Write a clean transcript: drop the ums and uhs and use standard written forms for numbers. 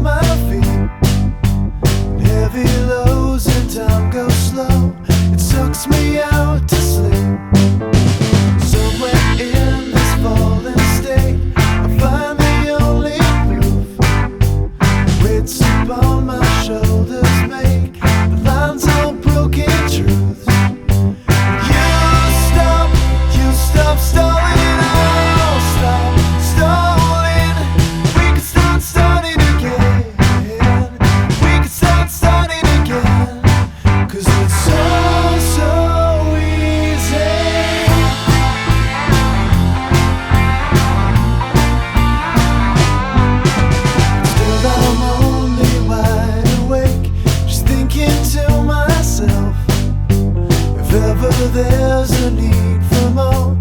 my feet. Heavy lows and time goes slow. It sucks me out to sleep. Somewhere in this fallen state, I find the only proof. Weights upon my shoulders make the lines all broken truths. You stop stalling, I'll stop stalling. We can start starting again. We can start starting again. 'Cause it's so easy. Still I'm only wide awake, just thinking to myself, if ever there's a need for more,